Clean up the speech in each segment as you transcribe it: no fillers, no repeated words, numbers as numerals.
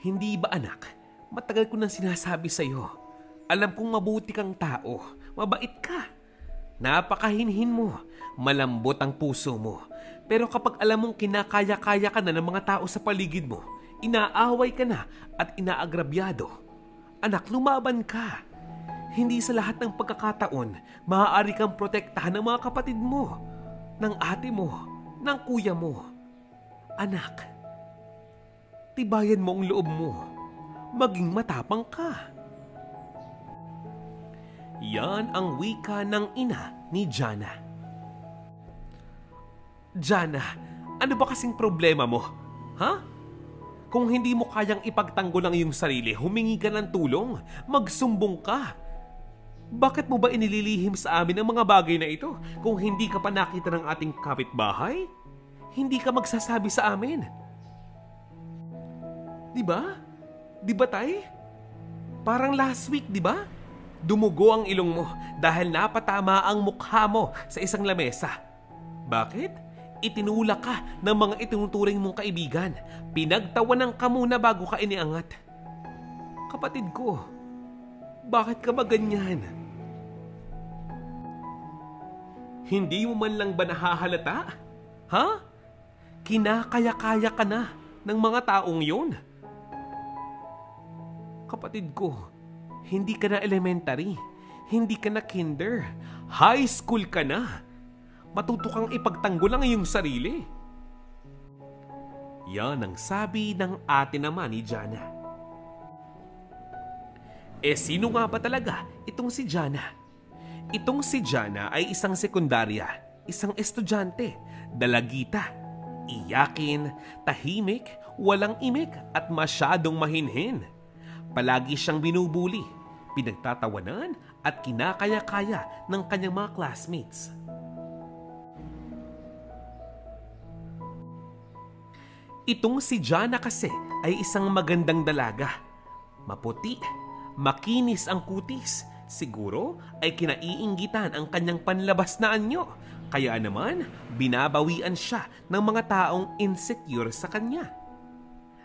Hindi ba anak, matagal ko nang sinasabi sa'yo. Alam kong mabuti kang tao, mabait ka. Napakahinhin mo, malambot ang puso mo. Pero kapag alam mong kinakaya-kaya ka na ng mga tao sa paligid mo, inaaway ka na at inaagrabyado. Anak, lumaban ka. Hindi sa lahat ng pagkakataon, maaari kang protektahan ng mga kapatid mo, ng ate mo, ng kuya mo. Anak, tibayan mo ang loob mo. Maging matapang ka. Yan ang wika ng ina ni Jana. Jana, ano ba kasing problema mo? Ha? Kung hindi mo kayang ipagtanggol ang iyong sarili, humingi ka ng tulong, magsumbong ka. Bakit mo ba inililihim sa amin ang mga bagay na ito kung hindi ka pa nakita ng ating kapitbahay? Hindi ka magsasabi sa amin. Diba? Diba tay? Parang last week, diba? Dumugo ang ilong mo dahil napatama ang mukha mo sa isang lamesa. Bakit? Itinulak ka ng mga itinuturing mong kaibigan. Pinagtawanan ka muna bago ka iniangat. Kapatid ko, bakit ka ba ganyan? Hindi mo man lang ba nahahalata? Ha? Kinakaya-kaya ka na ng mga taong yun. Kapatid ko, hindi ka na elementary, hindi ka na kinder, high school ka na. Matuto kang ipagtanggol ang iyong sarili. Yan ang sabi ng ate naman ni Jana. Sino nga ba talaga itong si Jana? Itong si Jana ay isang sekundarya, isang estudyante, dalagita, iyakin, tahimik, walang imik at masyadong mahinhin. Palagi siyang binubuli, pinagtatawanan at kinakaya-kaya ng kanyang mga classmates. Itong si Jana kasi ay isang magandang dalaga. Maputi, makinis ang kutis. Siguro ay kinaiinggitan ang kanyang panlabas na anyo. Kaya naman, binabawian siya ng mga taong insecure sa kanya.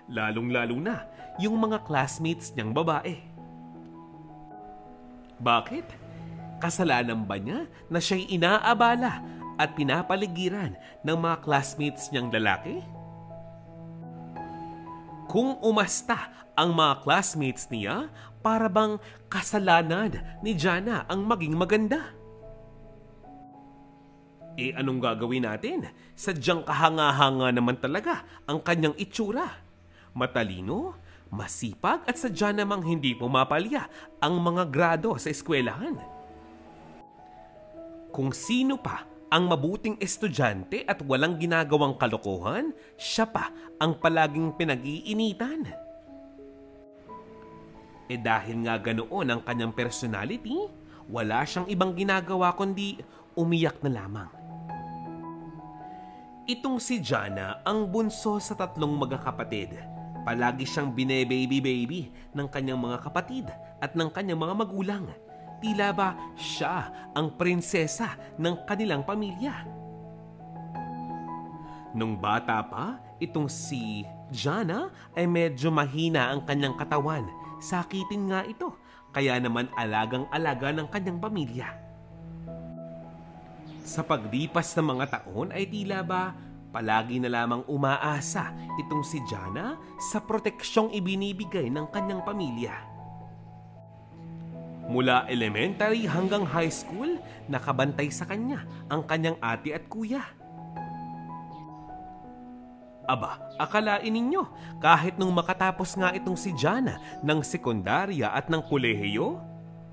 Lalong-lalo na yung mga classmates niyang babae. Bakit? Kasalanan ba niya na siya'y inaabala at pinapaligiran ng mga classmates niyang lalaki? Kung umasta ang mga classmates niya, para bang kasalanan ni Jana ang maging maganda? Anong gagawin natin? Sadyang kahanga-hanga naman talaga ang kanyang itsura. Matalino, masipag at sadya namang hindi pumapalya ang mga grado sa eskwelahan. Kung sino pa ang mabuting estudyante at walang ginagawang kalokohan, siya pa ang palaging pinag-iinitan. Dahil nga ganoon ang kanyang personality, wala siyang ibang ginagawa kundi umiyak na lamang. Itong si Jana ang bunso sa 3 magkakapatid. Palagi siyang bine-baby-baby ng kanyang mga kapatid at ng kanyang mga magulang. Tila ba siya ang prinsesa ng kanilang pamilya. Nung bata pa, itong si Jana ay medyo mahina ang kanyang katawan. Sakitin nga ito, kaya naman alagang-alaga ng kanyang pamilya. Sa paglipas ng mga taon ay tila ba palagi na lamang umaasa itong si Jana sa proteksyong ibinibigay ng kanyang pamilya. Mula elementary hanggang high school, nakabantay sa kanya ang kanyang ate at kuya. Aba, akalain ninyo, kahit nung makatapos nga itong si Jana ng sekundarya at ng kolehiyo,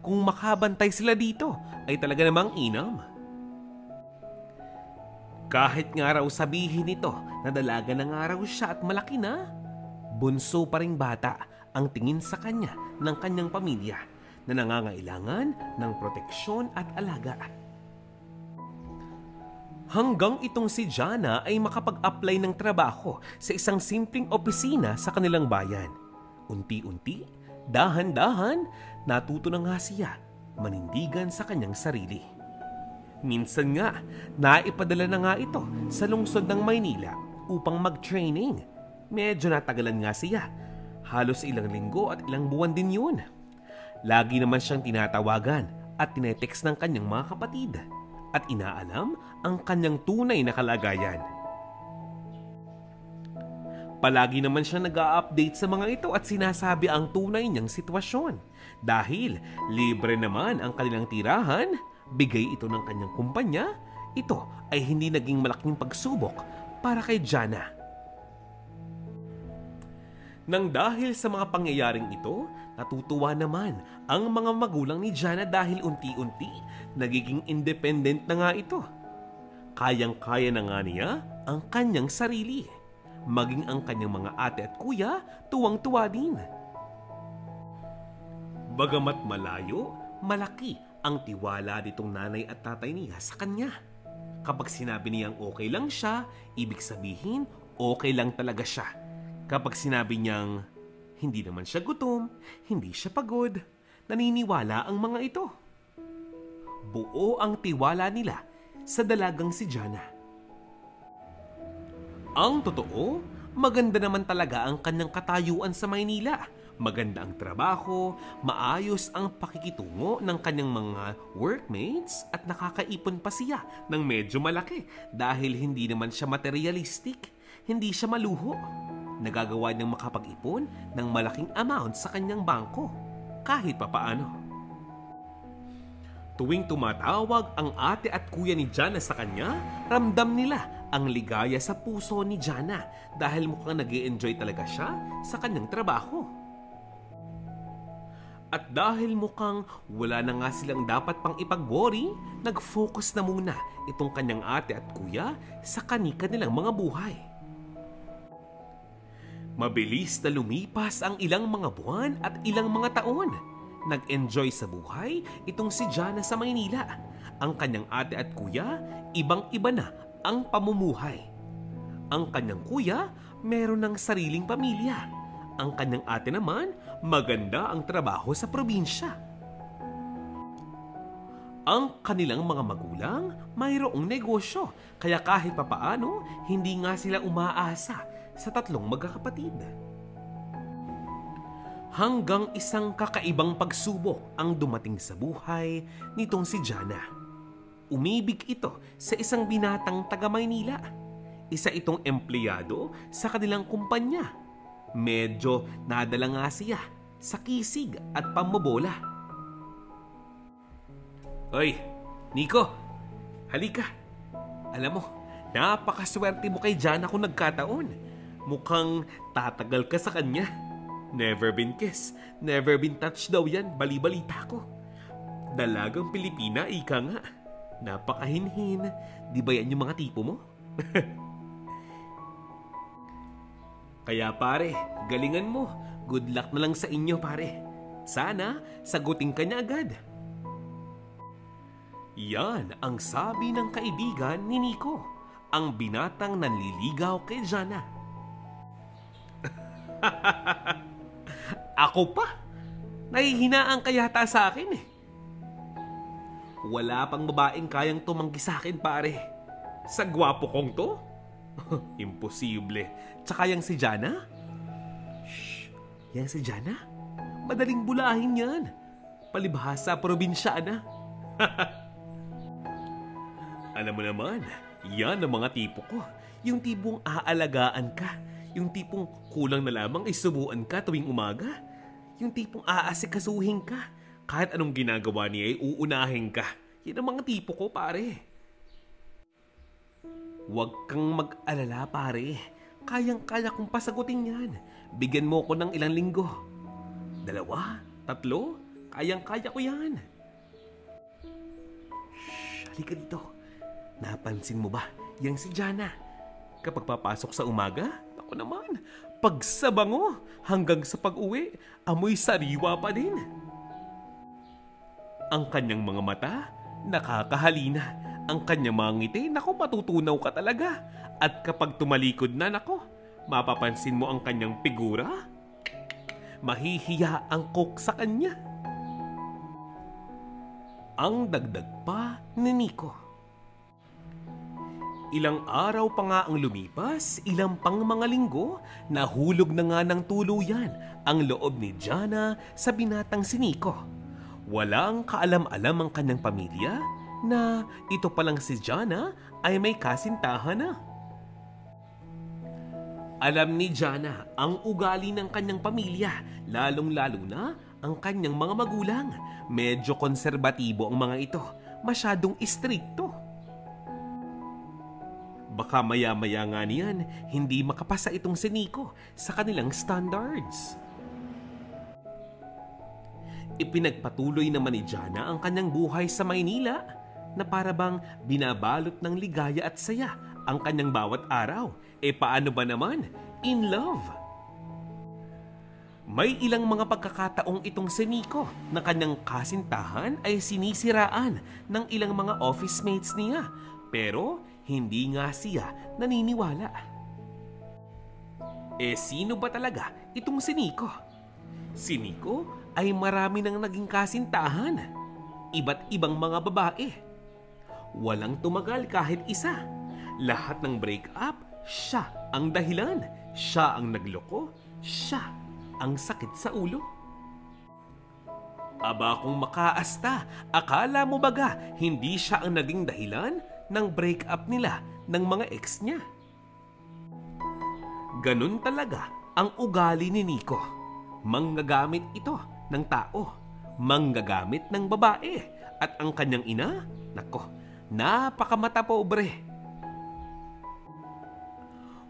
kung makabantay sila dito, ay talaga namang inam. Kahit nga raw sabihin nito na dalaga na nga raw siya at malaki na, bunso pa ring bata ang tingin sa kanya ng kanyang pamilya na nangangailangan ng proteksyon at alaga. Hanggang itong si Jana ay makapag-apply ng trabaho sa isang simpleng opisina sa kanilang bayan. Unti-unti, dahan-dahan, natuto na nga siya manindigan sa kanyang sarili. Minsan nga, naipadala na nga ito sa lungsod ng Maynila upang mag-training. Medyo natagalan nga siya. Halos ilang linggo at ilang buwan din yun. Lagi naman siyang tinatawagan at tinetext ng kanyang mga kapatid at inaalam ang kanyang tunay na kalagayan. Palagi naman siya nag-a-update sa mga ito at sinasabi ang tunay niyang sitwasyon. Dahil libre naman ang kanilang tirahan, bigay ito ng kanyang kumpanya, ito ay hindi naging malaking pagsubok para kay Jana. Nang dahil sa mga pangyayaring ito, natutuwa naman ang mga magulang ni Jana dahil unti-unti nagiging independent na nga ito. Kayang-kaya na nga niya ang kanyang sarili. Maging ang kanyang mga ate at kuya, tuwang-tuwa din. Bagamat malayo, malaki ang tiwala nitong nanay at tatay niya sa kanya. Kapag sinabi niyang okay lang siya, ibig sabihin okay lang talaga siya. Kapag sinabi niyang hindi naman siya gutom, hindi siya pagod, naniniwala ang mga ito. Buo ang tiwala nila sa dalagang si Jana. Ang totoo, maganda naman talaga ang kanyang katayuan sa Maynila. Maganda ang trabaho, maayos ang pakikitungo ng kanyang mga workmates at nakakaipon pa siya ng medyo malaki dahil hindi naman siya materialistic, hindi siya maluho. Nagagawa niyang makapag-ipon ng malaking amount sa kanyang bangko kahit papaano. Tuwing tumatawag ang ate at kuya ni Jana sa kanya, ramdam nila ang ligaya sa puso ni Jana dahil mukhang nag-e-enjoy talaga siya sa kanyang trabaho. At dahil mukhang wala na nga silang dapat pang ipag-worry, nag-focus na muna itong kanyang ate at kuya sa kani-kanilang mga buhay. Mabilis na lumipas ang ilang mga buwan at ilang mga taon. Nag-enjoy sa buhay itong si Jana sa Maynila. Ang kanyang ate at kuya, ibang-iba na ang pamumuhay. Ang kanyang kuya, meron ng sariling pamilya. Ang kanyang ate naman, maganda ang trabaho sa probinsya. Ang kanilang mga magulang, mayroong negosyo. Kaya kahit papaano, hindi nga sila umaasa sa tatlong magkakapatid. Hanggang isang kakaibang pagsubok ang dumating sa buhay nitong si Jana. Umibig ito sa isang binatang taga-Maynila. Isa itong empleyado sa kanilang kumpanya. Medyo nadala nga siya sa kisig at pambobola. Hoy, Nico, halika. Alam mo, napakaswerte mo kay Jana kung nagkataon. Mukhang tatagal ka sa kanya. Never been kissed, never been touched daw yan, bali-balita ko. Dalagang Pilipina, ika nga. Napakahinhin. Di ba yan yung mga tipo mo? Kaya pare, galingan mo. Good luck na lang sa inyo pare. Sana, sagutin ka niya agad. Yan ang sabi ng kaibigan ni Nico, ang binatang nanliligaw kay Jana. Ako pa? Nahihinaan ka yata sa akin eh. Wala pang babaeng kayang tumanggi sa akin pare. Sa gwapo kong to? Imposible. Tsaka yang si Jana? Shh, yang si Jana? Madaling bulahin yan. Palibhasa probinsyana. Alam mo naman, yan ang mga tipo ko. Yung tipong aalagaan ka. Yung tipong kulang na lamang isubuan ka tuwing umaga. Yung tipong aasikasuhin ka. Kahit anong ginagawa niya ay uunahin ka. Yan ang mga tipo ko, pare. Huwag kang mag-alala, pare. Kayang-kaya kong pasagutin yan. Bigyan mo ko ng ilang linggo. 2, 3, kayang-kaya ko yan. Shh, halika dito. Napansin mo ba, yang si Jana? Kapag papasok sa umaga, ako naman, pag sa bango, hanggang sa pag-uwi, amoy sariwa pa din. Ang kanyang mga mata, nakakahalina. Ang kanyang mga ngiti, naku, matutunaw ka talaga. At kapag tumalikod na, naku, mapapansin mo ang kanyang figura. Mahihiya ang cook sa kanya. Ang dagdag pa ni Nico. Ilang araw pa nga ang lumipas, ilang pang mga linggo, nahulog na nga ng tuluyan ang loob ni Jana sa binatang si Nico. Walang kaalam-alam ang kanyang pamilya na ito palang si Jana ay may kasintahan na. Alam ni Jana ang ugali ng kanyang pamilya, lalong-lalo na ang kanyang mga magulang. Medyo konserbatibo ang mga ito, masyadong istrikto. Baka maya-maya nga niyan, hindi makapasa itong si Nico sa kanilang standards. Ipinagpatuloy naman ni Jana ang kanyang buhay sa Maynila na para bang binabalot ng ligaya at saya ang kanyang bawat araw. Paano ba naman? In love! May ilang mga pagkakataong itong si Nico na kanyang kasintahan ay sinisiraan ng ilang mga office mates niya. Pero hindi nga siya naniniwala. Sino ba talaga itong si Nico? Si Nico ay marami nang naging kasintahan. Iba't ibang mga babae. Walang tumagal kahit isa. Lahat ng break-up, siya ang dahilan. Siya ang nagloko. Siya ang sakit sa ulo. Aba kung makaasta, akala mo baga hindi siya ang naging dahilan ng break-up nila ng mga ex niya? Ganun talaga ang ugali ni Nico. Manggagamit ito ng tao, manggagamit ng babae, at ang kanyang ina, nako, napakamata pobre.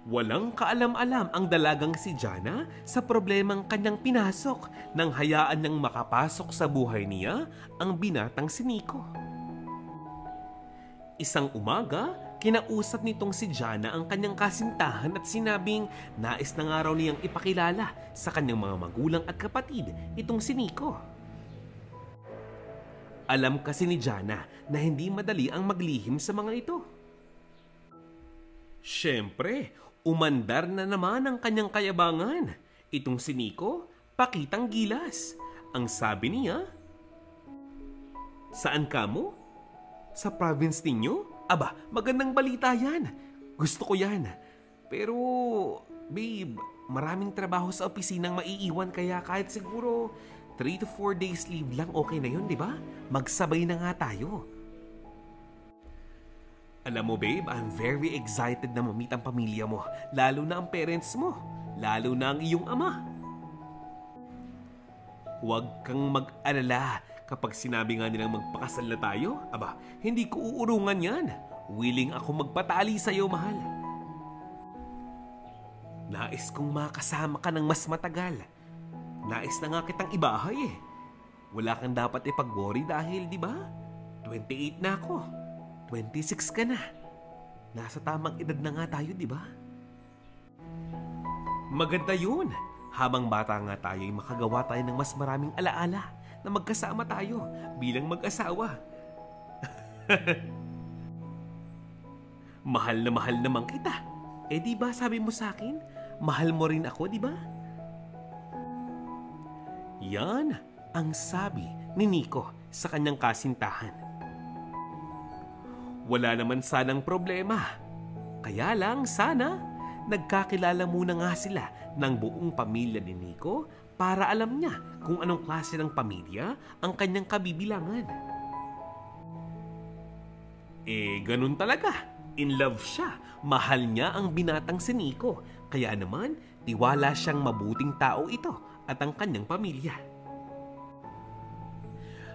Walang kaalam-alam ang dalagang si Jana sa problemang kanyang pinasok nang hayaan niyang makapasok sa buhay niya ang binatang si Nico. Isang umaga, kinausap nitong si Jana ang kanyang kasintahan at sinabing nais na nga raw niyang ipakilala sa kanyang mga magulang at kapatid itong si Nico. Alam kasi ni Jana na hindi madali ang maglihim sa mga ito. Siyempre, umandar na naman ang kanyang kayabangan. Itong si Nico, pakitang gilas. Ang sabi niya, "Saan ka mo? Sa province ninyo? Aba, magandang balita yan. Gusto ko yan. Pero, babe, maraming trabaho sa opisinang maiiwan kaya kahit siguro 3 to 4 days leave lang okay na yun, di ba? Magsabay na nga tayo." Alam mo babe, I'm very excited na ma-meet ang pamilya mo. Lalo na ang parents mo. Lalo na ang iyong ama. Huwag kang mag-alala. Kapag sinabi nga nilang magpakasal na tayo, aba, hindi ko uurungan yan. Willing ako magpatali sa'yo, mahal. Nais kong makasama ka ng mas matagal. Nais na nga kitang ibahay eh. Wala kang dapat ipag-worry dahil, di ba? 28 na ako. 26 ka na. Nasa tamang edad na nga tayo, di ba? Maganda yun. Habang bata nga tayo ay makagawa tayo ng mas maraming alaala na magkasama tayo bilang mag-asawa. Mahal naman kita. Di ba sabi mo sa akin, mahal mo rin ako, di ba? Yan ang sabi ni Nico sa kanyang kasintahan. Wala naman sanang problema. Kaya lang sana nagkakilala muna nga sila ng buong pamilya ni Nico para alam niya kung anong klase ng pamilya ang kanyang kabibilangan. Ganun talaga. In love siya. Mahal niya ang binatang si Nico. Kaya naman, tiwala siyang mabuting tao ito at ang kanyang pamilya.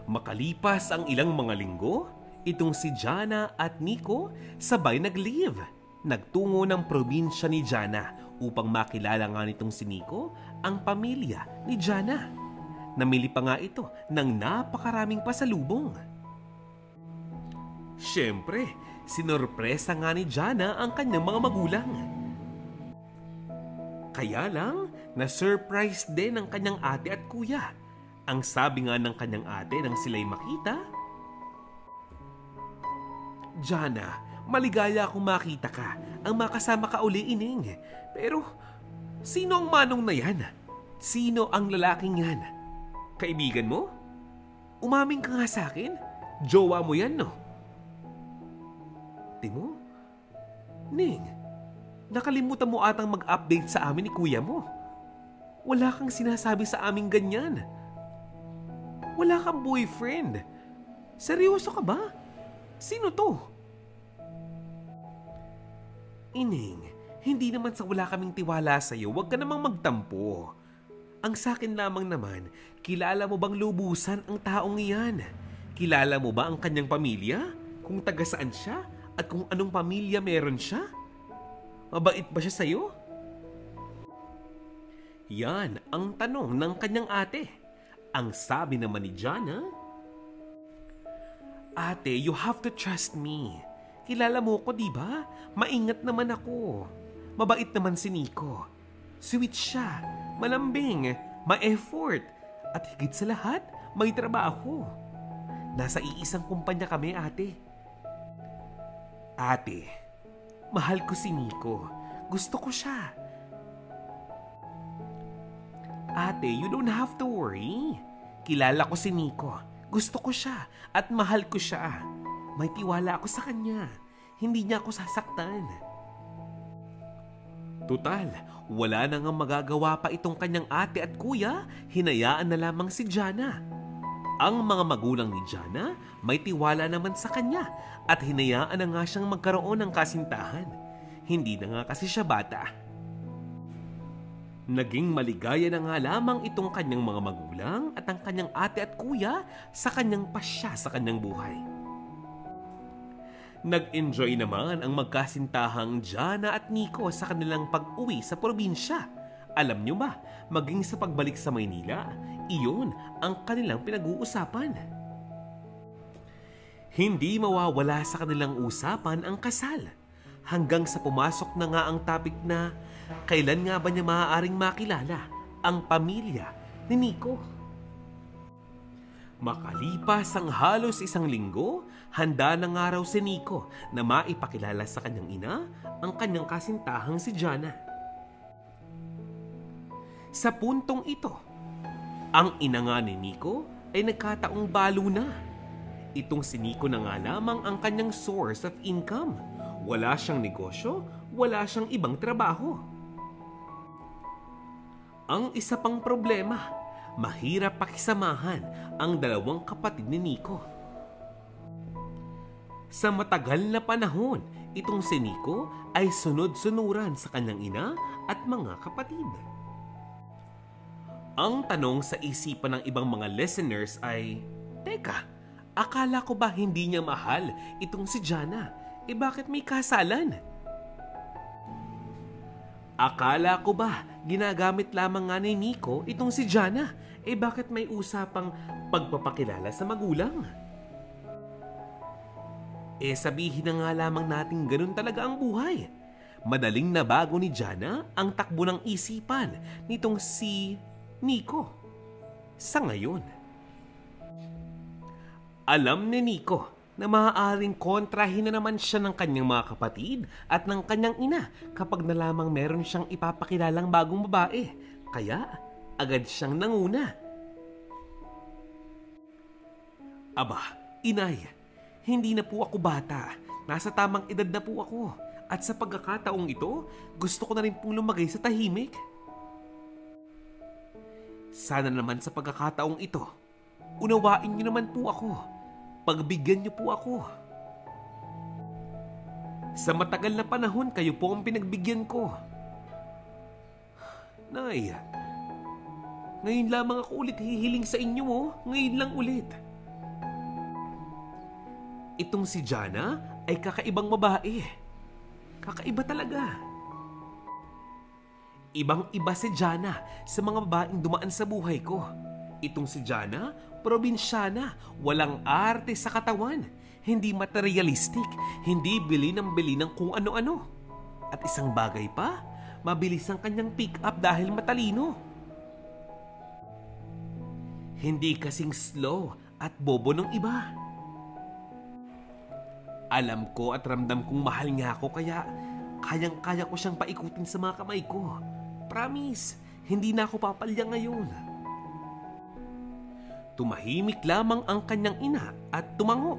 Makalipas ang ilang mga linggo, itong si Jana at Nico sabay nag-leave. Nagtungo ng probinsya ni Jana upang makilala nga nitong si Nico ang pamilya ni Jana. Namili pa nga ito ng napakaraming pasalubong. Siyempre, sinorpresa nga ni Jana ang kanyang mga magulang. Kaya lang, na-surprise din ang kanyang ate at kuya. Ang sabi nga ng kanyang ate nang sila'y makita, "Jana, maligaya akong makita ka. Ang makasama ka uli, ining. Pero, sino ang manong na yan? Sino ang lalaking yan? Kaibigan mo? Umaming ka nga sa akin? Jowa mo yan, no?" Timo, Ning, nakalimutan mo atang mag-update sa amin ni kuya mo. Wala kang sinasabi sa aming ganyan. Wala kang boyfriend. Seryoso ka ba? Sino to? Ining, hindi naman sa wala kaming tiwala sa'yo, huwag ka namang magtampo. Ang sakin lamang naman, kilala mo bang lubusan ang taong iyan? Kilala mo ba ang kanyang pamilya? Kung taga saan siya? At kung anong pamilya meron siya? Mabait ba siya sa'yo? Yan ang tanong ng kanyang ate. Ang sabi naman ni Jana, Ate, you have to trust me. Kilala mo ko, di ba? Maingat naman ako. Mabait naman si Nico. Sweet siya, malambing, ma-effort, at higit sa lahat, may trabaho. Nasa iisang kumpanya kami, ate. Ate, mahal ko si Nico. Gusto ko siya. Ate, you don't have to worry. Kilala ko si Nico. Gusto ko siya at mahal ko siya. May tiwala ako sa kanya. Hindi niya ako sasaktan. Tutal, wala na nga magagawa pa itong kanyang ate at kuya, hinayaan na lamang si Jana. Ang mga magulang ni Jana may tiwala naman sa kanya at hinayaan na nga siyang magkaroon ng kasintahan. Hindi na nga kasi siya bata. Naging maligaya na nga lamang itong kanyang mga magulang at ang kanyang ate at kuya sa kanyang pasya sa kanyang buhay. Nag-enjoy naman ang magkasintahang Jana at Nico sa kanilang pag-uwi sa probinsya. Alam nyo ba, maging sa pagbalik sa Maynila, iyon ang kanilang pinag-uusapan. Hindi mawawala sa kanilang usapan ang kasal. Hanggang sa pumasok na nga ang topic na kailan nga ba niya maaaring makilala ang pamilya ni Nico. Makalipas ang halos 1 linggo, handa na nga raw si Nico na maipakilala sa kanyang ina ang kanyang kasintahang si Jana. Sa puntong ito, ang ina nga ni Nico ay nagkataong balo na. Itong si Nico na nga lamang ang kanyang source of income. Wala siyang negosyo, wala siyang ibang trabaho. Ang isa pang problema, mahirap pakisamahan ang dalawang kapatid ni Nico. Sa matagal na panahon, itong si Nico ay sunod-sunuran sa kanyang ina at mga kapatid. Ang tanong sa isipan ng ibang mga listeners ay, Teka, akala ko ba hindi niya mahal itong si Jana? Bakit may kasalan? Akala ko ba ginagamit lamang nga ni Nico itong si Jana? Bakit may usapang pagpapakilala sa magulang? Sabihin na nga lamang natin ganun talaga ang buhay. Madaling nabago ni Jana ang takbo ng isipan nitong si Nico. Sa ngayon, alam ni Nico na maaaring kontrahin na naman siya ng kanyang mga kapatid at ng kanyang ina kapag na lamang meron siyang ipapakilalang bagong babae. Kaya, agad siyang nanguna. Aba, inay, hindi na po ako bata. Nasa tamang edad na po ako. At sa pagkakataong ito, gusto ko na rin pong lumagay sa tahimik. Sana naman sa pagkakataong ito, unawain niyo naman po ako. Pagbigyan niyo po ako. Sa matagal na panahon, kayo po ang pinagbigyan ko. Nay, ngayon lamang ako ulit hihiling sa inyo, oh. Ngayon lang ulit. Itong si Jana ay kakaibang babae. Kakaiba talaga. Ibang-iba si Jana sa mga babaeng dumaan sa buhay ko. Itong si Jana, probinsyana, walang arte sa katawan, hindi materialistic, hindi bili ng kung ano-ano. At isang bagay pa, mabilis ang kanyang pick-up dahil matalino. Hindi kasing slow at bobo ng iba. Alam ko at ramdam kong mahal niya ako kaya kayang-kaya ko siyang paikutin sa mga kamay ko. Promise, hindi na ako papalya ngayon. Tumahimik lamang ang kanyang ina at tumango.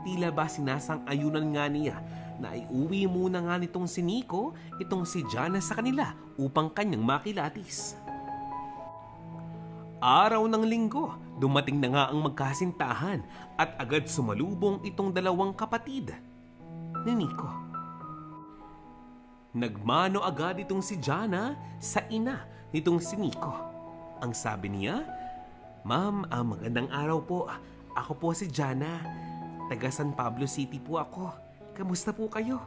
Tila ba sinasang-ayunan nga niya na iuwi muna nga nitong si Nico itong si Jana sa kanila upang kanyang makilatis. Araw ng linggo, dumating na nga ang magkasintahan at agad sumalubong itong dalawang kapatid ni Nico. Nagmano agad itong si Jana sa ina nitong si Nico. Ang sabi niya, "Ma'am, magandang araw po. Ako po si Jana. Taga San Pablo City po ako. Kamusta po kayo?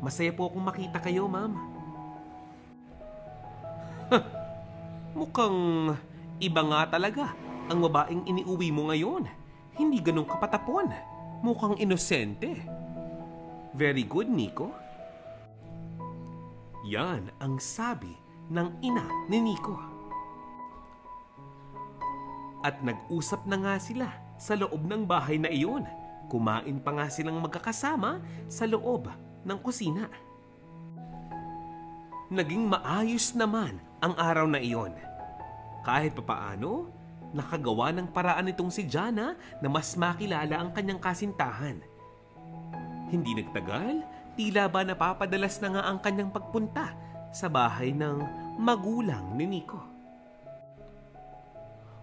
Masaya po akong makita kayo, ma'am." Mukhang iba nga talaga ang babaeng iniuwi mo ngayon. Hindi ganun kapatapon. Mukhang inosente. Very good, Nico. Yan ang sabi ng ina ni Nico. At nag-usap na nga sila sa loob ng bahay na iyon. Kumain pa nga silang magkakasama sa loob ng kusina. Naging maayos naman ang araw na iyon. Kahit papaano, nakagawa ng paraan itong si Jana na mas makilala ang kanyang kasintahan. Hindi nagtagal, tila ba napapadalas na nga ang kanyang pagpunta sa bahay ng magulang ni Nico.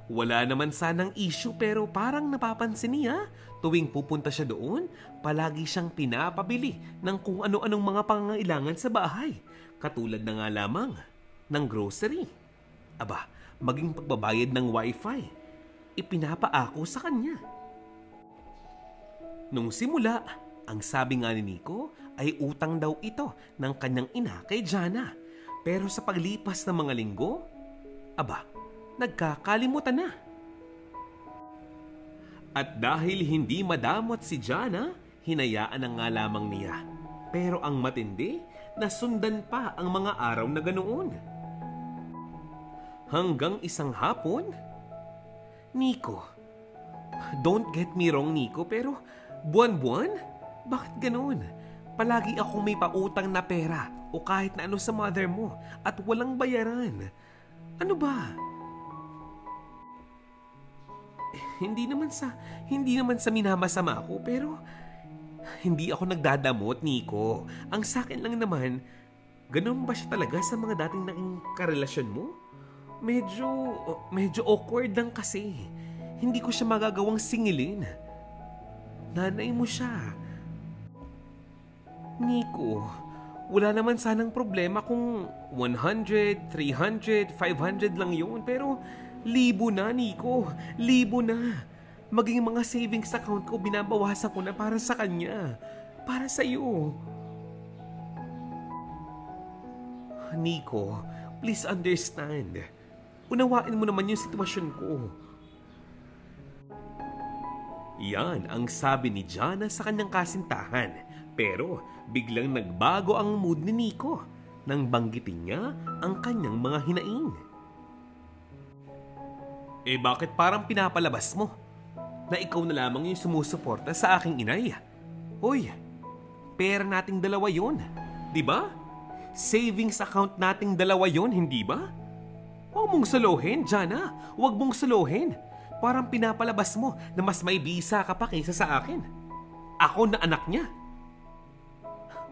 Wala naman sanang issue pero parang napapansin niya tuwing pupunta siya doon, palagi siyang pinapabili ng kung ano-anong mga pangangailangan sa bahay, katulad na nga lamang ng grocery. Aba, maging pagbabayad ng wifi, ipinapaako sa kanya. Nung simula, ang sabi nga ni Nico ay utang daw ito ng kanyang ina kay Jana. Pero sa paglipas ng mga linggo, aba, nagkakalimutan na. At dahil hindi madamot si Jana, hinayaan na nga lamang niya. Pero ang matindi, nasundan pa ang mga araw na ganoon. Hanggang isang hapon, Nico, don't get me wrong Nico, pero buwan-buwan? Bakit ganoon? Palagi akong may pautang na pera o kahit na ano sa mother mo at walang bayaran. Ano ba? Hindi naman sa minamasama ko, pero hindi ako nagdadamot, Nico. Ang sakin lang naman, ganun ba siya talaga sa mga dating naging karelasyon mo? Medyo awkward lang kasi. Hindi ko siya magagawang singilin. Nanay mo siya. Nico, wala naman sanang problema kung 100, 300, 500 lang yun, pero 1,000 na, Nico. 1,000 na. Maging mga savings account ko, binabawasan ko na para sa kanya. Para sa iyo. Nico, please understand. Unawain mo naman yung sitwasyon ko. Yan ang sabi ni Jana sa kanyang kasintahan. Pero biglang nagbago ang mood ni Nico nang banggitin niya ang kanyang mga hinaing. Bakit parang pinapalabas mo na ikaw na lamang yung sumusuporta sa aking inay? Hoy, pera nating dalawa yun, di ba? Savings account nating dalawa yun, hindi ba? Huwag mong suluhin, Jana. Huwag mong suluhin. Parang pinapalabas mo na mas may bisa ka pa kaysa sa akin. Ako na anak niya.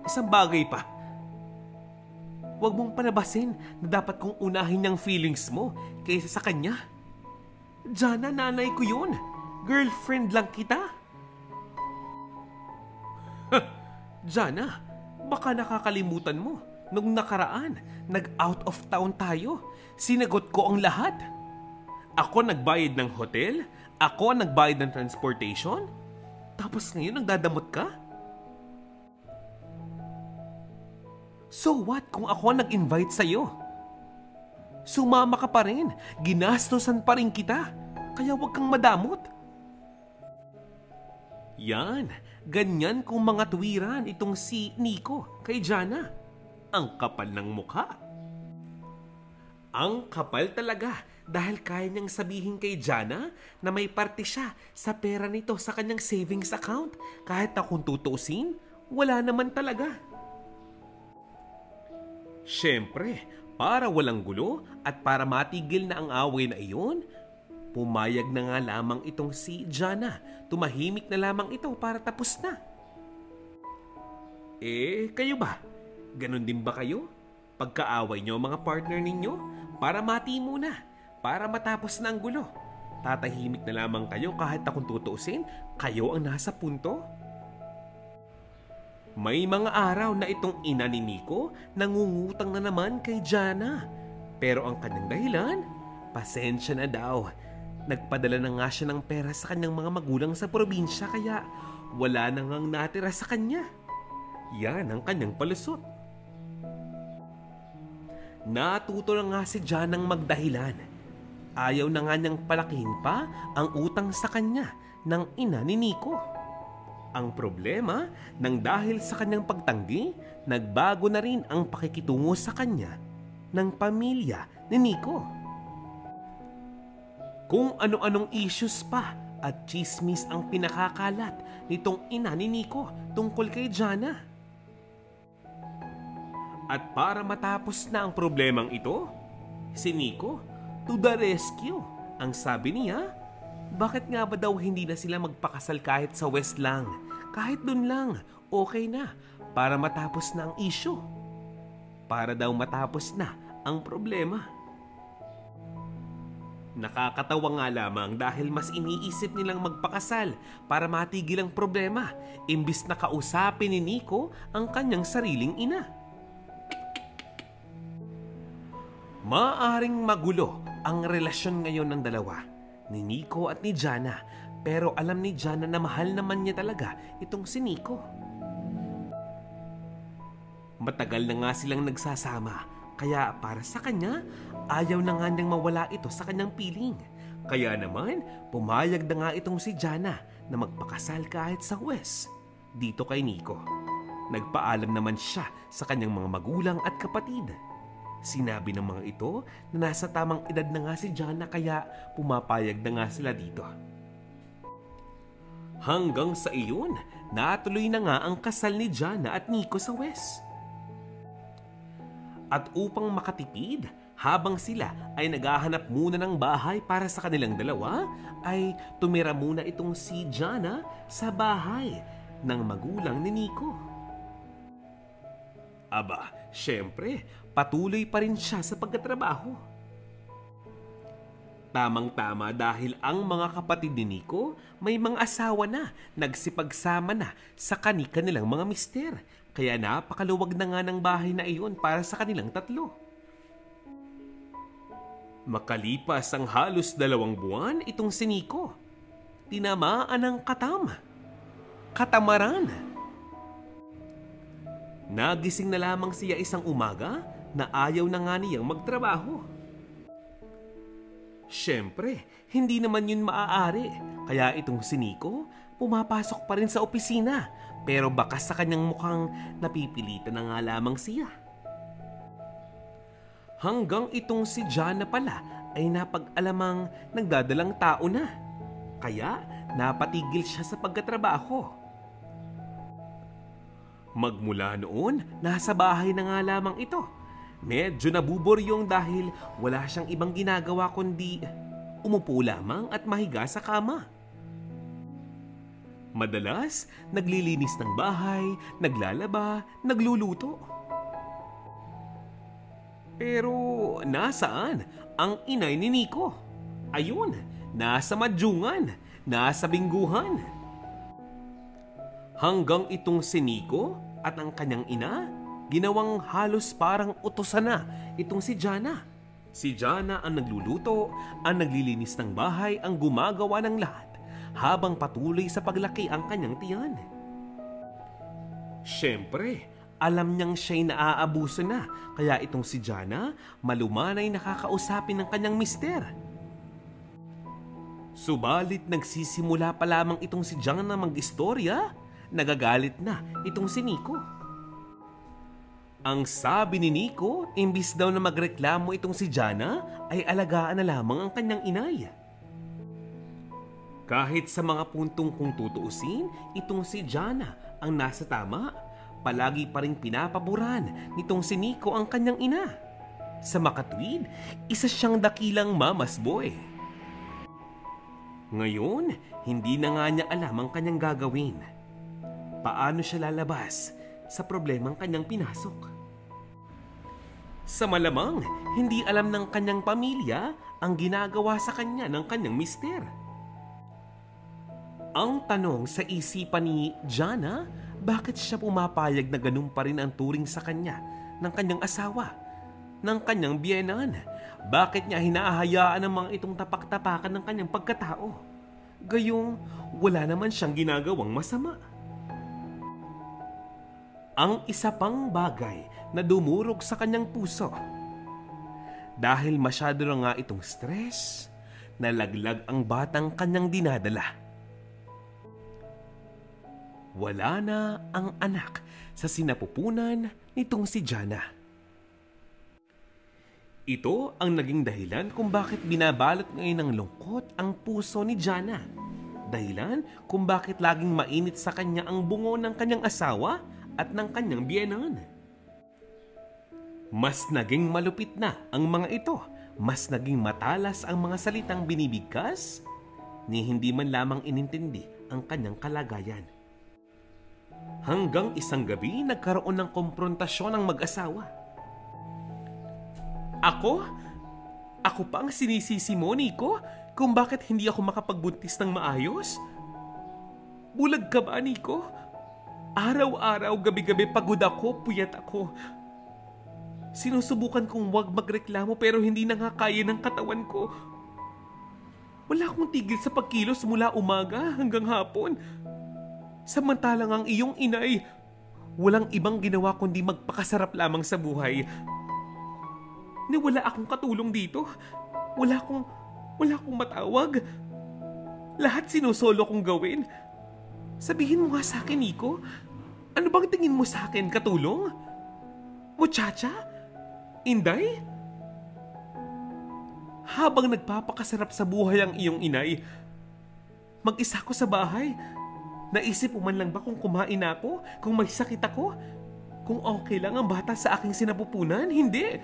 Isang bagay pa. Huwag mong palabasin na dapat kong unahin niyang feelings mo kaysa sa kanya. Jana, nanay ko yun. Girlfriend lang kita. Jana, baka nakakalimutan mo. Nung nakaraan, nag-out of town tayo. Sinagot ko ang lahat. Ako nagbayad ng hotel. Ako nagbayad ng transportation. Tapos ngayon nagdadamot ka? So what kung ako nag-invite sa'yo? Sumama ka pa rin. Ginastosan pa rin kita. Kaya huwag kang madamot. Yan. Ganyan kung mga tuwiran itong si Nico kay Jana. Ang kapal ng mukha. Ang kapal talaga dahil kaya niyang sabihin kay Jana na may parte siya sa pera nito sa kanyang savings account. Kahit na kung tutuusin, wala naman talaga. Siyempre, para walang gulo at para matigil na ang away na iyon, pumayag na nga lamang itong si Jana. Tumahimik na lamang ito para tapos na. Kayo ba? Ganon din ba kayo? Pagkaaway nyo mga partner ninyo, para mati muna, para matapos na ang gulo. Tatahimik na lamang kayo kahit akong tutuusin, kayo ang nasa punto? May mga araw na itong ina ni Nico nangungutang na naman kay Jana. Pero ang kanyang dahilan, pasensya na daw. Nagpadala na nga siya ng pera sa kanyang mga magulang sa probinsya kaya wala na ngang natira sa kanya. Yan ang kanyang palusot. Natuto na nga si Janang magdahilan. Ayaw na nga niyang palakihin pa ang utang sa kanya ng ina ni Nico. Ang problema, nang dahil sa kanyang pagtanggi, nagbago na rin ang pakikitungo sa kanya ng pamilya ni Nico. Kung ano-anong issues pa at chismis ang pinakakalat nitong ina ni Nico tungkol kay Jana. At para matapos na ang problemang ito, si Nico, to the rescue. Ang sabi niya, bakit nga ba daw hindi na sila magpakasal kahit sa West lang? Kahit dun lang, okay na, para matapos na ang issue. Para daw matapos na ang problema. Nakakatawa nga lamang dahil mas iniisip nilang magpakasal para matigil ang problema, imbis na kausapin ni Nico ang kanyang sariling ina. Maaring magulo ang relasyon ngayon ng dalawa, ni Nico at ni Jana, pero alam ni Jana na mahal naman niya talaga itong si Nico. Matagal na nga silang nagsasama, kaya para sa kanya, ayaw na nga niyang mawala ito sa kanyang piling. Kaya naman, pumayag na nga itong si Jana na magpakasal kahit sa West, dito kay Nico. Nagpaalam naman siya sa kanyang mga magulang at kapatid. Sinabi ng mga ito na nasa tamang edad na nga si Jana kaya pumapayag na nga sila dito. Hanggang sa iyon, natuloy na nga ang kasal ni Jana at Nico sa West. At upang makatipid, habang sila ay naghahanap muna ng bahay para sa kanilang dalawa, ay tumira muna itong si Jana sa bahay ng magulang ni Nico. Aba, syempre, patuloy pa rin siya sa pagtatrabaho. Tamang-tama dahil ang mga kapatid ni Nico may mga asawa na, nagsipagsama na sa kanilang mga mister. Kaya napakaluwag na nga ng bahay na iyon para sa kanilang tatlo. Makalipas ang halos 2 buwan, itong si Nico, tinamaan ng katamaran. Nagising na lamang siya isang umaga na ayaw na nga niyang magtrabaho. Siyempre, hindi naman yun maaari. Kaya itong si Nico, pumapasok pa rin sa opisina. Pero baka sa kanyang mukhang napipilitan na nga lamang siya. Hanggang itong si Jana pala ay napag-alamang nagdadalang tao na. Kaya napatigil siya sa pagtatrabaho. Magmula noon, nasa bahay na nga lamang ito. Medyo nabuboryong dahil wala siyang ibang ginagawa kundi umupo lamang at mahiga sa kama. Madalas, naglilinis ng bahay, naglalaba, nagluluto. Pero nasaan ang inay ni Nico? Ayun, nasa madyungan, nasa bingguhan. Hanggang itong si Nico at ang kanyang ina, ginawang halos parang utusan na itong si Jana. Si Jana ang nagluluto, ang naglilinis ng bahay, ang gumagawa ng lahat, habang patuloy sa paglaki ang kanyang tiyan. Siyempre, alam niyang siya'y naaabuso na, kaya itong si Jana malumanay nakakausapin ng kanyang mister. Subalit nagsisimula pa lamang itong si Jana na mag-istorya, nagagalit na itong si Nico. Ang sabi ni Nico, imbis daw na magreklamo itong si Jana, ay alagaan na lamang ang kanyang inay. Kahit sa mga puntong kung tutuusin, itong si Jana ang nasa tama. Palagi pa rin pinapaboran nitong si Nico ang kanyang ina. Sa makatuwid, isa siyang dakilang mama's boy. Ngayon, hindi na nga niya alam ang kanyang gagawin. Paano siya lalabas sa problemang kanyang pinasok. Sa malamang, hindi alam ng kanyang pamilya ang ginagawa sa kanya ng kanyang mister. Ang tanong sa isipan ni Jana, bakit siya pumapayag na ganun pa rin ang turing sa kanya ng kanyang asawa, ng kanyang biyenan? Bakit niya hinahayaan ang mga itong tapak-tapakan ng kanyang pagkatao? Gayong wala naman siyang ginagawang masama. Ang isa pang bagay na dumurog sa kanyang puso, dahil masyado na nga itong stress, nalaglag ang batang kanyang dinadala. Wala na ang anak sa sinapupunan nitong si Jana. Ito ang naging dahilan kung bakit binabalot ngayon ng lungkot ang puso ni Jana. Dahilan kung bakit laging mainit sa kanya ang bungo ng kanyang asawa at ng kanyang biyenan. Mas naging malupit na ang mga ito. Mas naging matalas ang mga salitang binibigkas ni hindi man lamang inintindi ang kanyang kalagayan. Hanggang isang gabi, nagkaroon ng komprontasyon ng mag-asawa. Ako pa ang sinisisi mo, Nico, kung bakit hindi ako makapagbuntis ng maayos? Bulag ka ba, Nico? Araw-araw, gabi-gabi pagod ako, puyat ako. Sinusubukan kong wag magreklamo pero hindi na nga kaya ng katawan ko. Wala akong tigil sa pagkilos mula umaga hanggang hapon. Samantalang ang iyong inay, walang ibang ginawa kundi magpakasarap lamang sa buhay. Ni wala akong katulong dito. Wala akong matawag. Lahat sinusolo kong gawin. Sabihin mo nga sa akin, Nico, ano bang tingin mo sa akin, katulong? Muchacha? Inday? Habang nagpapakasarap sa buhay ang iyong inay, mag-isa ko sa bahay. Naisip mo man lang ba kung kumain ako? Kung may sakit ako? Kung okay lang ang bata sa aking sinapupunan? Hindi.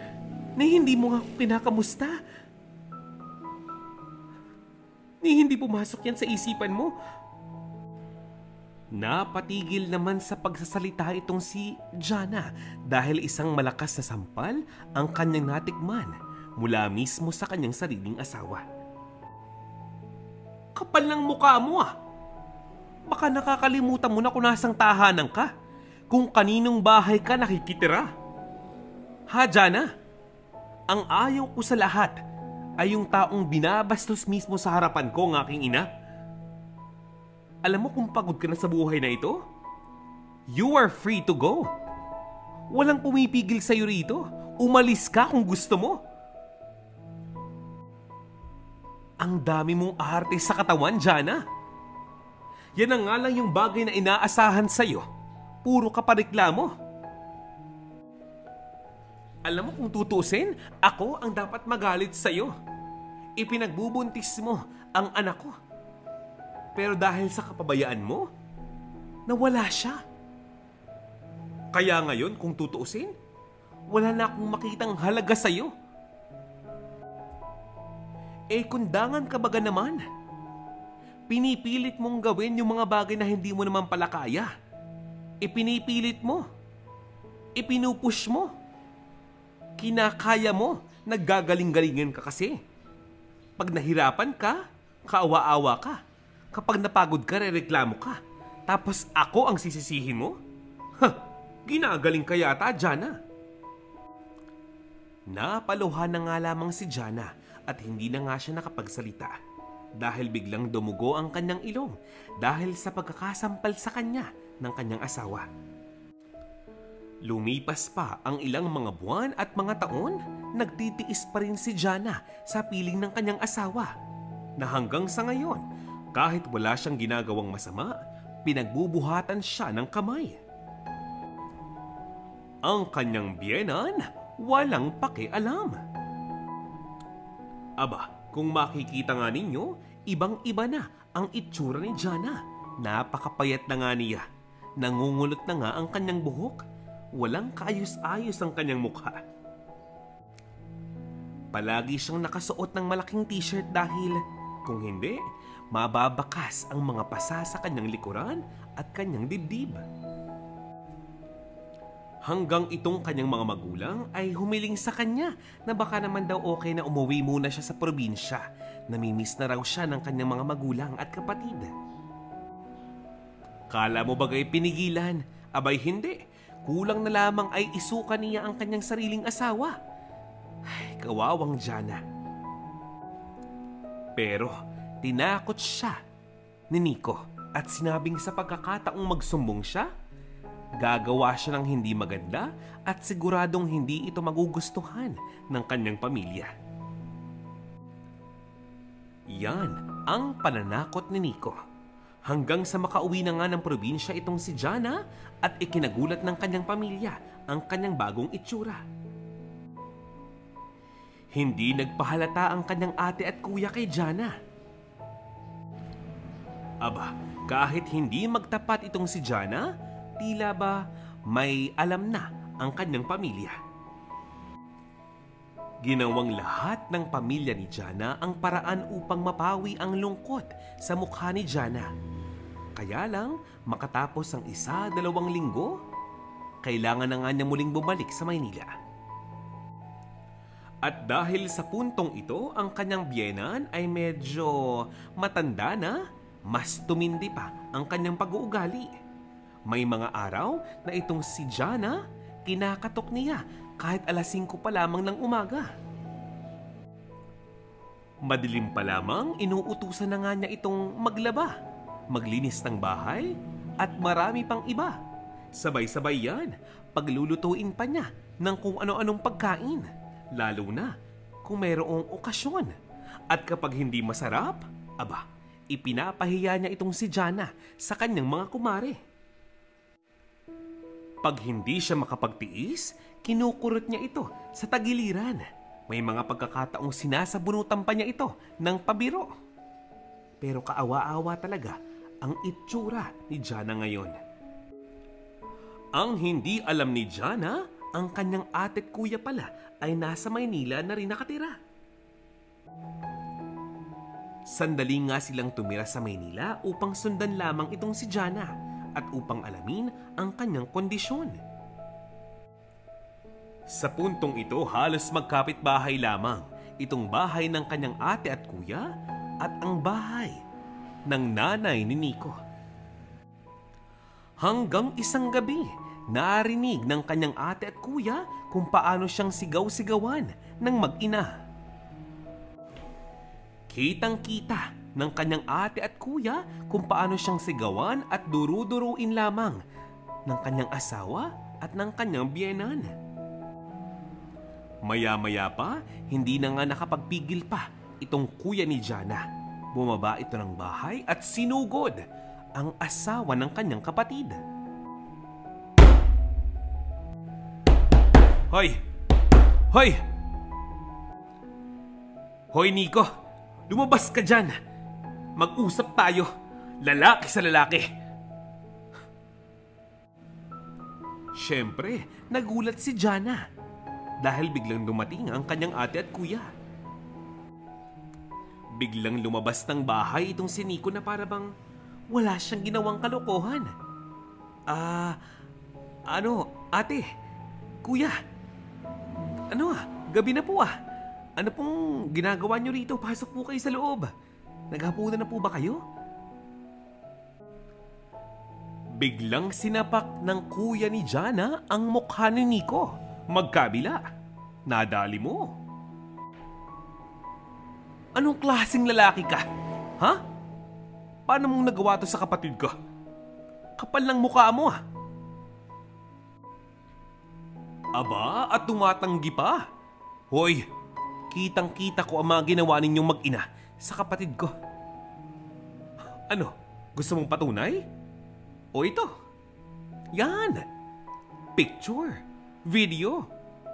Hindi mo nga ako pinakamusta. Hindi pumasok yan sa isipan mo. Napatigil naman sa pagsasalita itong si Jana dahil isang malakas na sampal ang kanyang natikman mula mismo sa kanyang sariling asawa. Kapal ng mukha mo ah! Baka nakakalimutan mo na kung nasang tahanan ka, kung kaninong bahay ka nakikitira. Ha, Jana? Ang ayaw ko sa lahat ay yung taong binabastos mismo sa harapan ko, ng aking ina. Alam mo kung pagod ka na sa buhay na ito? You are free to go. Walang pumipigil sa'yo rito. Umalis ka kung gusto mo. Ang dami mong arte sa katawan, Jana. Yan ang nga lang yung bagay na inaasahan sa'yo. Puro ka pa reklamo. Alam mo kung tutusin, ako ang dapat magalit sa'yo. Ipinagbubuntis mo ang anak ko. Pero dahil sa kapabayaan mo, nawala siya. Kaya ngayon kung tutuusin, wala na akong makitang halaga sa'yo. Kundangan ka baga naman. Pinipilit mong gawin yung mga bagay na hindi mo naman pala kaya. Ipinipilit mo. Ipinupush mo. Kinakaya mo. Naggagaling-galingan ka kasi. Pag nahirapan ka, kaawa-awa ka. Kapag napagod ka, rereklamo ka. Tapos ako ang sisisihin mo? Ginagaling ka yata, Jana. Napaluhan na nga lamang si Jana at hindi na nga siya nakapagsalita. Dahil biglang dumugo ang kanyang ilong dahil sa pagkakasampal sa kanya ng kanyang asawa. Lumipas pa ang ilang mga buwan at mga taon, nagtitiis pa rin si Jana sa piling ng kanyang asawa na hanggang sa ngayon, kahit wala siyang ginagawang masama, pinagbubuhatan siya ng kamay. Ang kanyang biyenan, walang pakialam. Aba, kung makikita nga ninyo, ibang-iba na ang itsura ni Jana. Napakapayat na nga niya. Nangungulot na nga ang kanyang buhok. Walang kaayos-ayos ang kanyang mukha. Palagi siyang nakasuot ng malaking t-shirt dahil, kung hindi, mababakas ang mga pasa sa kanyang likuran at kanyang dibdib. Hanggang itong kanyang mga magulang ay humiling sa kanya na baka naman daw okay na umuwi muna siya sa probinsya. Namimiss na raw siya ng kanyang mga magulang at kapatid. Kala mo bagay pinigilan? Abay hindi. Kulang na lamang ay isuka niya ang kanyang sariling asawa. Ay, kawawang Jana. Pero tinakot siya ni Nico at sinabing sa pagkakataong magsumbong siya, gagawa siya ng hindi maganda at siguradong hindi ito magugustuhan ng kanyang pamilya. Yan ang pananakot ni Nico. Hanggang sa makauwi na nga ng probinsya itong si Jana at ikinagulat ng kanyang pamilya ang kanyang bagong itsura. Hindi nagpahalata ang kanyang ate at kuya kay Jana. Aba, kahit hindi magtapat itong si Jana, tila ba may alam na ang kanyang pamilya. Ginawang lahat ng pamilya ni Jana ang paraan upang mapawi ang lungkot sa mukha ni Jana. Kaya lang, makatapos ang 1-2 linggo, kailangan na nga niya muling bumalik sa Maynila. At dahil sa puntong ito, ang kanyang biyenan ay medyo matanda na, mas tumindi pa ang kanyang pag-uugali. May mga araw na itong si Jana, kinakatok niya kahit 5:00 pa lamang ng umaga. Madilim pa lamang, inuutusan na nga niya itong maglaba, maglinis ng bahay, at marami pang iba. Sabay-sabay yan, paglulutuin pa niya ng kung ano-anong pagkain, lalo na kung mayroong okasyon. At kapag hindi masarap, aba, ipinapahiya niya itong si Jana sa kanyang mga kumare. Pag hindi siya makapagtiis, kinukurot niya ito sa tagiliran. May mga pagkakataong sinasabunutan pa niya ito ng pabiro. Pero kaawa-awa talaga ang itsura ni Jana ngayon. Ang hindi alam ni Jana, ang kanyang ate at kuya pala ay nasa Maynila na rin nakatira. Sandali nga silang tumira sa Maynila upang sundan lamang itong si Jana at upang alamin ang kanyang kondisyon. Sa puntong ito, halos magkapit-bahay lamang itong bahay ng kanyang ate at kuya at ang bahay ng nanay ni Nico. Hanggang isang gabi, narinig ng kanyang ate at kuya kung paano siyang sigaw-sigawan ng mag-ina. Kitang-kita ng kanyang ate at kuya kung paano siyang sigawan at duru-duruin lamang ng kanyang asawa at ng kanyang biyenan. Maya-maya pa, hindi na nga nakapagpigil pa itong kuya ni Jana. Bumaba ito ng bahay at sinugod ang asawa ng kanyang kapatid. Hoy! Hoy! Hoy, Nico! Lumabas ka dyan! Mag-usap tayo! Lalaki sa lalaki! Siyempre, nagulat si Jana dahil biglang dumating ang kanyang ate at kuya. Biglang lumabas ng bahay itong si Nico na para bang wala siyang ginawang kalokohan. Ate, kuya, gabi na po ah. Ano pong ginagawa niyo rito? Pasok po kayo sa loob. Naghapunan na po ba kayo? Biglang sinapak ng kuya ni Jana ang mukha ni Nico. Magkabila. Nadali mo. Anong klaseng lalaki ka? Ha? Paano mong nagawa to sa kapatid ko? Kapal ng mukha mo ah. Aba, at tumatanggi pa. Hoy, kitang-kita ko ang mga ginawa ninyong mag-ina sa kapatid ko. Ano? Gusto mong patunay? O ito? Yan. Picture. Video.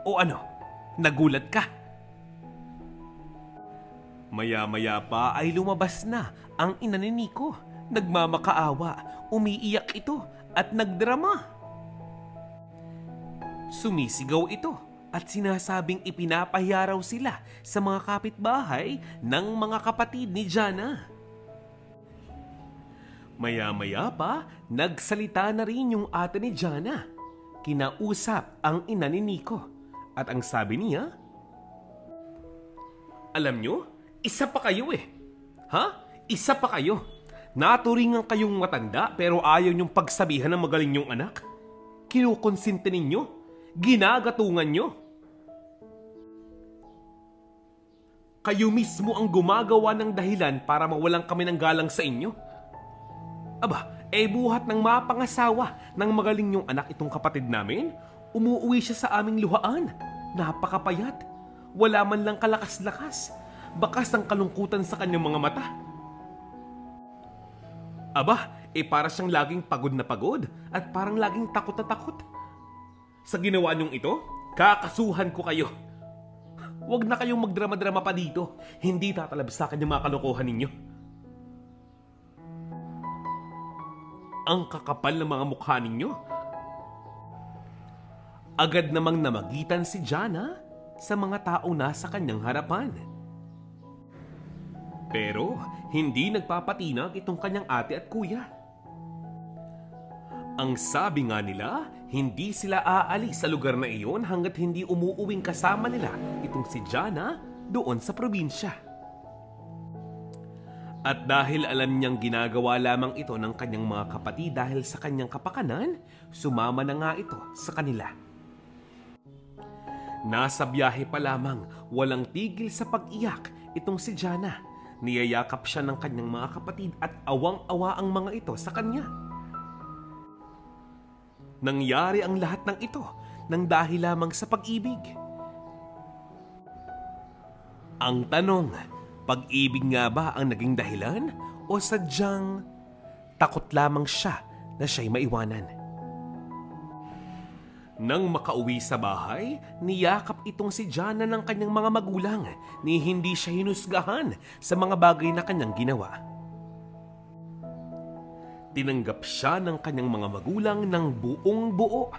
O ano? Nagulat ka? Maya-maya pa ay lumabas na ang ina ni Nico. Nagmamakaawa, umiiyak ito at nagdrama. Sumisigaw ito at sinasabing ipinapahiya raw sila sa mga kapitbahay ng mga kapatid ni Jana. Maya-maya pa, nagsalita na rin yung ate ni Jana. kinausap ang ina ni Nico. At ang sabi niya, "Alam nyo, isa pa kayo eh. Ha? Isa pa kayo. Naturingan kayong matanda pero ayaw nyong pagsabihan ng magaling nyong anak. Kinukonsinti ninyo. Ginagatungan nyo. Kayo mismo ang gumagawa ng dahilan para mawalan kami ng galang sa inyo. Aba, buhat ng mapangasawa ng magaling nyong anak itong kapatid namin, umuwi siya sa aming luhaan. Napakapayat. Wala man lang kalakas-lakas. Bakas ng kalungkutan sa kanyang mga mata. Aba, para siyang laging pagod na pagod at parang laging takot na takot. Sa ginawa niyong ito, kakasuhan ko kayo. Huwag na kayong magdrama-drama pa dito. Hindi tatalab sa akin yung mga kalokohan ninyo." Ang kakapal ng mga mukha ninyo. Agad namang namagitan si Jana sa mga taong nasa kanyang harapan. Pero hindi nagpapatinag itong kanyang ate at kuya. Ang sabi nga nila, hindi sila aalis sa lugar na iyon hanggat hindi umuuwing kasama nila itong si Jana doon sa probinsya. At dahil alam niyang ginagawa lamang ito ng kanyang mga kapatid dahil sa kanyang kapakanan, sumama na nga ito sa kanila. Nasa biyahe pa lamang, walang tigil sa pag-iyak itong si Jana. Niyayakap siya ng kanyang mga kapatid at awang-awa ang mga ito sa kanya. Nangyari ang lahat ng ito nang dahil lamang sa pag-ibig. Ang tanong, pag-ibig nga ba ang naging dahilan o sadyang takot lamang siya na siya'y maiwanan? Nang makauwi sa bahay, niyakap itong si Jana ng kanyang mga magulang ni hindi siya hinusgahan sa mga bagay na kanyang ginawa. Tinanggap siya ng kanyang mga magulang ng buong buo.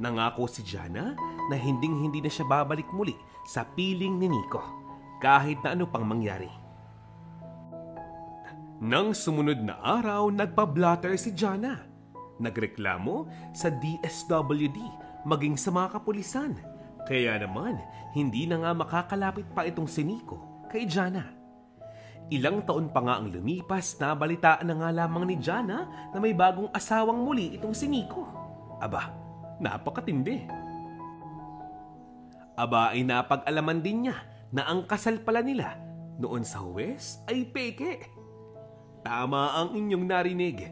Nangako si Jana na hinding-hindi na siya babalik muli sa piling ni Nico kahit na ano pang mangyari. Nang sumunod na araw, nagpa-blatter si Jana. Nagreklamo sa DSWD maging sa mga kapulisan. Kaya naman, hindi na nga makakalapit pa itong si Nico kay Jana. Ilang taon pa nga ang lumipas na balitaan na nga lamang ni Jana na may bagong asawang muli itong si Nico. Aba, napakatindi. Aba ay napag-alaman din niya na ang kasal pala nila noon sa huwes ay peke. Tama ang inyong narinig.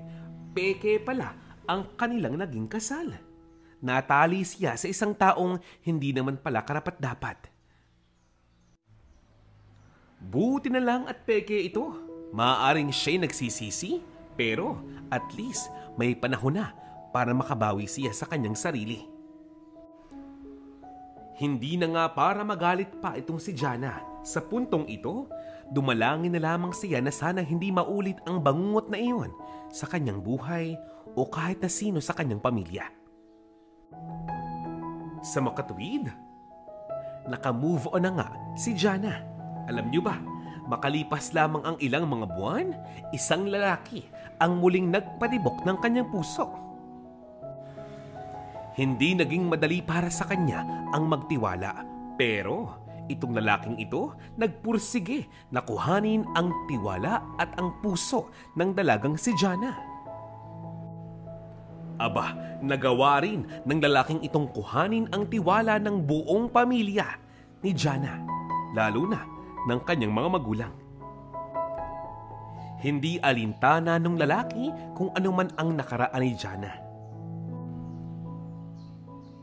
Peke pala ang kanilang naging kasal. Natali siya sa isang taong hindi naman pala karapat-dapat. Buti na lang at peke ito. Maaaring siya'y nagsisisi, pero at least may panahon na para makabawi siya sa kanyang sarili. Hindi na nga para magalit pa itong si Jana. Sa puntong ito, dumalangin na lamang siya na sana hindi maulit ang bangungot na iyon sa kanyang buhay o kahit na sino sa kanyang pamilya. Sa makatuwid, naka-move on na nga si Jana. Alam niyo ba, makalipas lamang ang ilang mga buwan, isang lalaki ang muling nagpadibok ng kanyang puso. Hindi naging madali para sa kanya ang magtiwala, pero itong lalaking ito nagpursige na kuhanin ang tiwala at ang puso ng dalagang si Jana. Aba, nagawa rin ng lalaking itong kuhanin ang tiwala ng buong pamilya ni Jana, lalo na ng kanyang mga magulang. Hindi alintana ng lalaki kung ano man ang nakaraan ni Jana.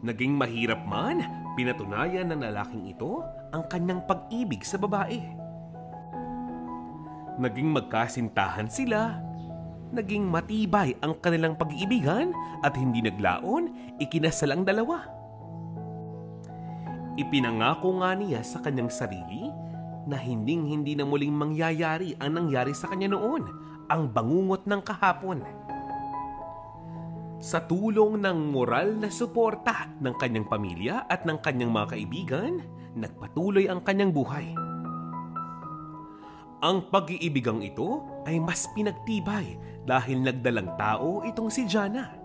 Naging mahirap man, pinatunayan ng lalaking ito ang kanyang pag-ibig sa babae. Naging magkasintahan sila, naging matibay ang kanilang pag-iibigan at hindi naglaon, ikinasal ang dalawa. Ipinangako nga niya sa kanyang sarili na hinding-hindi na muling mangyayari ang nangyari sa kanya noon, ang bangungot ng kahapon. Sa tulong ng moral na suporta ng kanyang pamilya at ng kanyang mga kaibigan, nagpatuloy ang kanyang buhay. Ang pag-iibigang ito ay mas pinagtibay dahil nagdalang tao itong si Jana.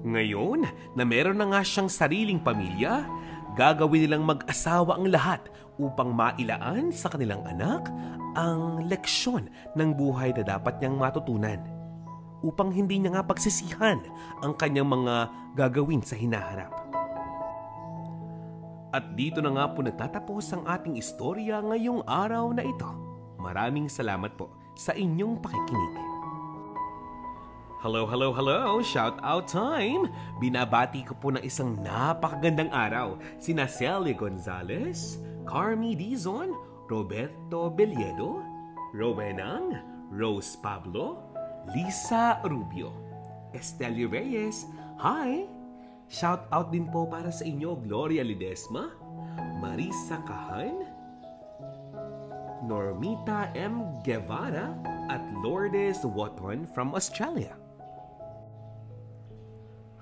Ngayon na meron na nga siyang sariling pamilya, gagawin nilang mag-asawa ang lahat upang mailaan sa kanilang anak ang leksyon ng buhay na dapat niyang matutunan. Upang hindi niya nga pagsisihan ang kanyang mga gagawin sa hinaharap. At dito na nga po nagtatapos ang ating istorya ngayong araw na ito. Maraming salamat po sa inyong pakikinig. Hello, hello, hello! Shout out time! Binabati ko po ng isang napakagandang araw sina Celia Gonzalez, Carmi Dizon, Roberto Beliedo, Rowenang, Rose Pablo, Lisa Rubio, Esteli Reyes, hi! Shout out din po para sa inyo Gloria Lidesma, Marisa Kahan, Normita M. Guevara at Lourdes Waton from Australia.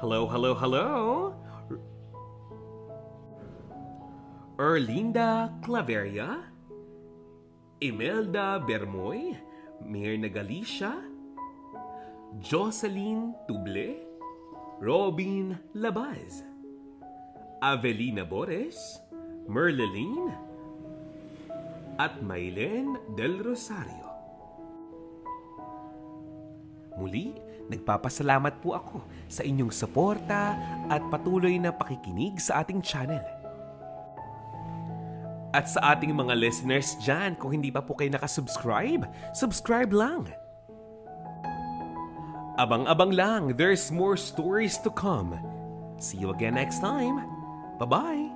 Hello, hello, hello! Erlinda Claveria, Imelda Bermoy, Mirna Galicia, Jocelyn Tuble, Robin Labaz, Avelina Bores, Merleline, at Maylen Del Rosario. Muli, nagpapasalamat po ako sa inyong suporta at patuloy na pakikinig sa ating channel. At sa ating mga listeners dyan, kung hindi pa po kayo nakasubscribe, subscribe lang. Abang-abang lang, there's more stories to come. See you again next time. Bye-bye!